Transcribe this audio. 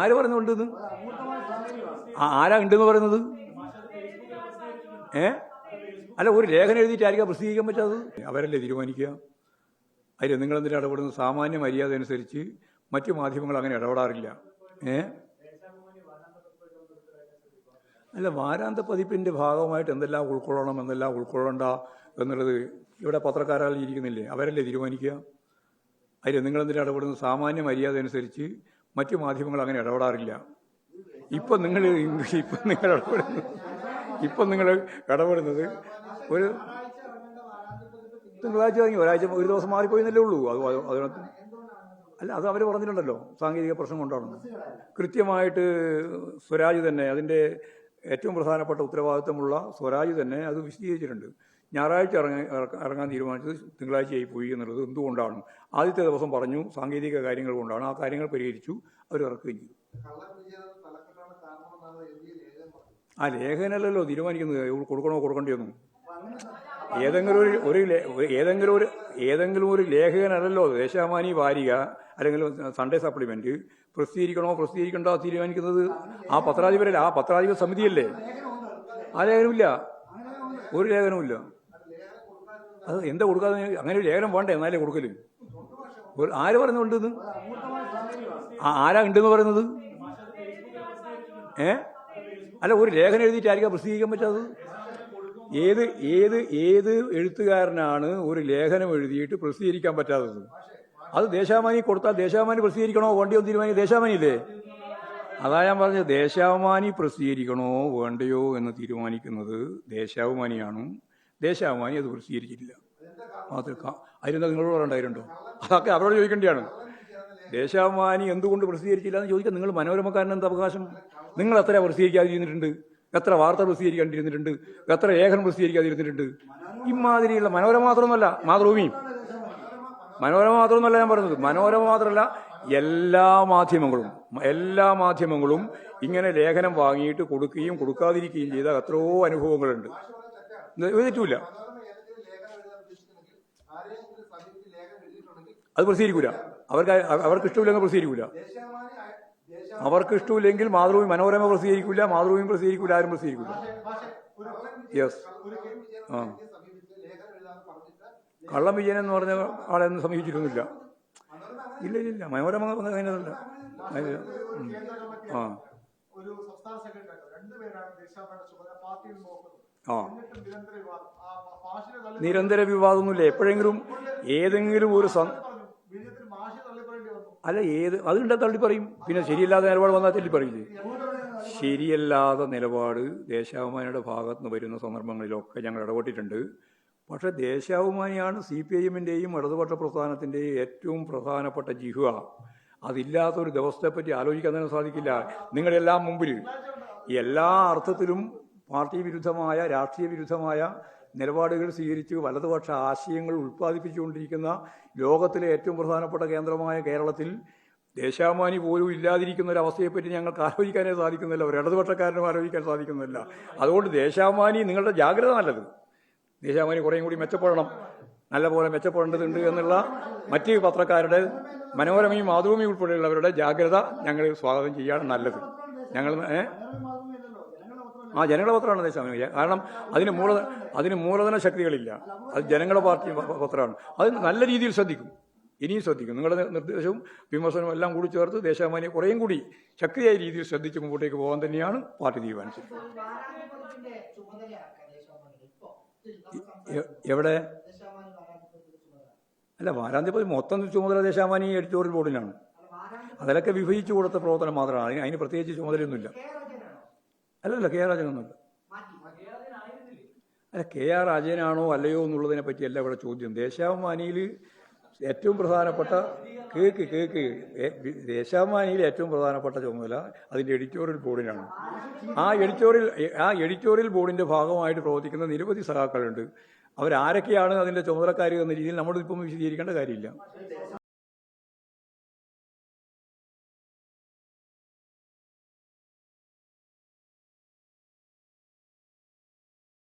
ആര് പറയുന്നുണ്ടെന്ന്? ആരാ ഉണ്ടെന്ന് പറയുന്നത്? അല്ല, ഒരു ലേഖനം എഴുതിയിട്ടായിരിക്കാം പ്രസിദ്ധീകരിക്കാൻ പറ്റാത്തത്. അവരല്ലേ തീരുമാനിക്കുക. അതിൽ നിങ്ങളെന്തിനാണ് ഇടപെടുന്നത്? സാമാന്യ മര്യാദ അനുസരിച്ച് മറ്റു മാധ്യമങ്ങൾ അങ്ങനെ ഇടപെടാറില്ല. അല്ല, വാരാന്ത പതിപ്പിൻ്റെ ഭാഗമായിട്ട് എന്തെല്ലാം ഉൾക്കൊള്ളണം, എന്തെല്ലാം ഉൾക്കൊള്ളണ്ട എന്നുള്ളത് ഇവിടെ പത്രക്കാരാൽ ഇരിക്കുന്നില്ലേ? അവരല്ലേ തീരുമാനിക്കുക. അതിൽ നിങ്ങളെന്തിനാണ് ഇടപെടുന്നത്? സാമാന്യ മര്യാദ അനുസരിച്ച് മറ്റു മാധ്യമങ്ങൾ അങ്ങനെ ഇടപെടാറില്ല. ഇപ്പം നിങ്ങൾ ഇടപെടുന്നത് ഒരു തിങ്കളാഴ്ച തുടങ്ങി ഒരാഴ്ച ഒരു ദിവസം മാറിപ്പോയെന്നല്ലേ ഉള്ളൂ. അതിനകത്ത് അല്ല, അത് അവർ പറഞ്ഞിട്ടുണ്ടല്ലോ, സാങ്കേതിക പ്രശ്നം കൊണ്ടാണ്. കൃത്യമായിട്ട് സ്വരാജ് തന്നെ, അതിൻ്റെ ഏറ്റവും പ്രധാനപ്പെട്ട ഉത്തരവാദിത്തമുള്ള സ്വരാജ് തന്നെ അത് വിശദീകരിച്ചിട്ടുണ്ട്. ഞായറാഴ്ച ഇറങ്ങാൻ തീരുമാനിച്ചത് തിങ്കളാഴ്ചയായി പോയി എന്നുള്ളത് എന്തുകൊണ്ടാണ്? ആദ്യത്തെ ദിവസം പറഞ്ഞു സാങ്കേതിക കാര്യങ്ങൾ കൊണ്ടാണ്. ആ കാര്യങ്ങൾ പരിഹരിച്ചു, അവർ ഇറക്കുകയും ചെയ്തു. ആ ലേഖനമല്ലല്ലോ തീരുമാനിക്കുന്നത് കൊടുക്കണോ കൊടുക്കണ്ടേന്നും. ഏതെങ്കിലും ഒരു ലേഖകനല്ലല്ലോ ദേശാഭിമാനി വാരിക അല്ലെങ്കിൽ സൺഡേ സപ്ലിമെന്റ് പ്രസിദ്ധീകരിക്കണോ പ്രസിദ്ധീകരിക്കണ്ടോ തീരുമാനിക്കുന്നത് ആ പത്രാധിപരല്ല, ആ പത്രാധിപ സമിതിയല്ലേ. ആ ലേഖനമില്ല, ഒരു ലേഖനമില്ല. അത് എന്താ കൊടുക്കാതെ? അങ്ങനെ ഒരു ലേഖനം വേണ്ടേ എന്നാലേ കൊടുക്കല്. ആര് പറയുന്നുണ്ടെന്ന്? ആരാ ഉണ്ടെന്ന് പറയുന്നത്? അല്ല, ഒരു ലേഖനം എഴുതിയിട്ടായിരിക്കാം പ്രസിദ്ധീകരിക്കാൻ പറ്റാത്തത്. ഏത് എഴുത്തുകാരനാണ് ഒരു ലേഖനം എഴുതിയിട്ട് പ്രസിദ്ധീകരിക്കാൻ പറ്റാത്തത്? അത് ദേശാഭിമാനി കൊടുത്താൽ ദേശാഭിമാനി പ്രസിദ്ധീകരിക്കണോ വേണ്ടിയോ തീരുമാനിക്കുക ദേശാഭിമാനിയില്ലേ. അതാ ഞാൻ പറഞ്ഞത്, ദേശാഭിമാനി പ്രസിദ്ധീകരിക്കണോ വേണ്ടയോ എന്ന് തീരുമാനിക്കുന്നത് ദേശാഭിമാനിയാണ്. ദേശാഭിമാനി അത് പ്രസിദ്ധീകരിച്ചിട്ടില്ല. മാത്രം അതിനെന്താ നിങ്ങളോട് പറയണ്ടായിരുന്നോ? അതൊക്കെ അവരോട് ചോദിക്കേണ്ടതാണ്. ദേശാഭിമാനി എന്തുകൊണ്ട് പ്രസിദ്ധീകരിച്ചില്ല എന്ന് ചോദിക്കാൻ നിങ്ങൾ മനോരമക്കാരന് എന്താ അവകാശം? നിങ്ങൾ എത്ര പ്രസിദ്ധീകരിക്കാതിരുന്നിട്ടുണ്ട്? എത്ര വാർത്ത പ്രസിദ്ധീകരിക്കാണ്ടിരുന്നിട്ടുണ്ട്? എത്ര ലേഖനം പ്രസിദ്ധീകരിക്കാതിരുന്നിട്ടുണ്ട്? ഇമാതിരിയുള്ള മനോരമ മാത്രമൊന്നുമല്ല, മാതൃഭൂമിയും മനോരമ മാത്രമൊന്നുമല്ല ഞാൻ പറയുന്നത്. മനോരമ മാത്രമല്ല, എല്ലാ മാധ്യമങ്ങളും ഇങ്ങനെ ലേഖനം വാങ്ങിയിട്ട് കൊടുക്കുകയും കൊടുക്കാതിരിക്കുകയും ചെയ്ത എത്രയോ അനുഭവങ്ങളുണ്ട്. തെറ്റൂല, അത് പ്രസിദ്ധീകരിക്കൂല. അവർക്ക് ഇഷ്ടമില്ലെങ്കിൽ പ്രസിദ്ധീകരിക്കൂല. അവർക്ക് ഇഷ്ടമില്ലെങ്കിൽ മനോരമ പ്രസിദ്ധീകരിക്കില്ല, മാതൃഭൂമി പ്രസിദ്ധീകരിക്കില്ല, ആരും പ്രസിദ്ധീകരിക്കില്ല. യെസ്. കള്ളം വിജയൻ എന്ന് പറഞ്ഞ ആളെയൊന്നും സമീപിച്ചിട്ടൊന്നുമില്ല. ഇല്ല, മനോരമ അതിനല്ല. നിരന്തര വിവാദമൊന്നുമില്ല. എപ്പോഴെങ്കിലും ഏതെങ്കിലും ഒരു അല്ല, അതുണ്ട തള്ളി പറയും. പിന്നെ ശരിയല്ലാത്ത നിലപാട് വന്നാൽ തള്ളി പറയില്ലേ? ശരിയല്ലാത്ത നിലപാട് ദേശാഭിമാനിയുടെ ഭാഗത്ത് നിന്ന് വരുന്ന സന്ദർഭങ്ങളിലൊക്കെ ഞങ്ങൾ ഇടപെട്ടിട്ടുണ്ട്. പക്ഷെ ദേശാഭിമാനിയാണ് CPIM-ൻ്റെയും ഇടതുപക്ഷ പ്രസ്ഥാനത്തിൻ്റെയും ഏറ്റവും പ്രധാനപ്പെട്ട ജിഹ്വ. അതില്ലാത്തൊരു ദിവസത്തെപ്പറ്റി ആലോചിക്കാൻ തന്നെ സാധിക്കില്ല. നിങ്ങളെല്ലാം മുമ്പിൽ എല്ലാ അർത്ഥത്തിലും പാർട്ടി വിരുദ്ധമായ, രാഷ്ട്രീയ വിരുദ്ധമായ നിലപാടുകൾ സ്വീകരിച്ച് വലതുപക്ഷ ആശയങ്ങൾ ഉൽപ്പാദിപ്പിച്ചുകൊണ്ടിരിക്കുന്ന ലോകത്തിലെ ഏറ്റവും പ്രധാനപ്പെട്ട കേന്ദ്രമായ കേരളത്തിൽ ദേശാഭിമാനി പോലും ഇല്ലാതിരിക്കുന്ന ഒരു അവസ്ഥയെപ്പറ്റി ഞങ്ങൾക്ക് ആലോചിക്കാനേ സാധിക്കുന്നില്ല. ഒരു ഇടതുപക്ഷക്കാരനും ആലോചിക്കാൻ സാധിക്കുന്നില്ല. അതുകൊണ്ട് ദേശാഭിമാനി നിങ്ങളുടെ ജാഗ്രത നല്ലത്. ദേശാഭിമാനി കുറേയും കൂടി മെച്ചപ്പെടണം, നല്ലപോലെ മെച്ചപ്പെടേണ്ടതുണ്ട് എന്നുള്ള മറ്റ് പത്രക്കാരുടെ, മനോരമയും മാതൃഭൂമിയും ഉൾപ്പെടെയുള്ളവരുടെ ജാഗ്രത ഞങ്ങൾ സ്വാഗതം ചെയ്യാണ് നല്ലത്. ഞങ്ങൾ ജനങ്ങളുടെ പത്രമാണ് ദേശാഭിമാനി. കാരണം അതിന് മൂലധന ശക്തികളില്ല. അത് ജനങ്ങളുടെ പാർട്ടി പത്രമാണ്. അത് നല്ല രീതിയിൽ ശ്രദ്ധിക്കും, ഇനിയും ശ്രദ്ധിക്കും. നിങ്ങളുടെ നിർദ്ദേശവും വിമർശനവും എല്ലാം കൂടി ചേർത്ത് ദേശാഭിമാനിയെ കുറേയും കൂടി ശക്തിയായ രീതിയിൽ ശ്രദ്ധിച്ച് മുമ്പോട്ടേക്ക് പോകാൻ തന്നെയാണ് പാർട്ടി തീരുമാനിച്ചത്. എവിടെ? അല്ല, വാരാന്ത്യപതി മൊത്തം ചുമതല ദേശാഭിമാനി എഡിറ്റോറിയൽ ബോർഡിനാണ്. അതിലൊക്കെ വിഭജിച്ചു കൊടുത്ത പ്രവർത്തനം മാത്രമാണ്. അതിന് പ്രത്യേകിച്ച് ചുമതലയൊന്നുമില്ല. അല്ലല്ല, KR രാജനൊന്നുമല്ല. അല്ല, KR രാജനാണോ അല്ലയോ എന്നുള്ളതിനെ പറ്റിയല്ല ഇവിടെ ചോദ്യം. ദേശാഭിമാനിയിൽ ഏറ്റവും പ്രധാനപ്പെട്ട ദേശാഭിമാനിയിൽ ഏറ്റവും പ്രധാനപ്പെട്ട ചുമതല അതിൻ്റെ എഡിറ്റോറിയൽ ബോർഡിനാണ്. ആ എഡിറ്റോറിയൽ ബോർഡിൻ്റെ ഭാഗമായിട്ട് പ്രവർത്തിക്കുന്ന നിരവധി സഖാക്കളുണ്ട്. അവരാരൊക്കെയാണ് അതിൻ്റെ ചുമതലക്കാർ എന്ന രീതിയിൽ നമ്മളിപ്പം വിശദീകരിക്കേണ്ട കാര്യമില്ല.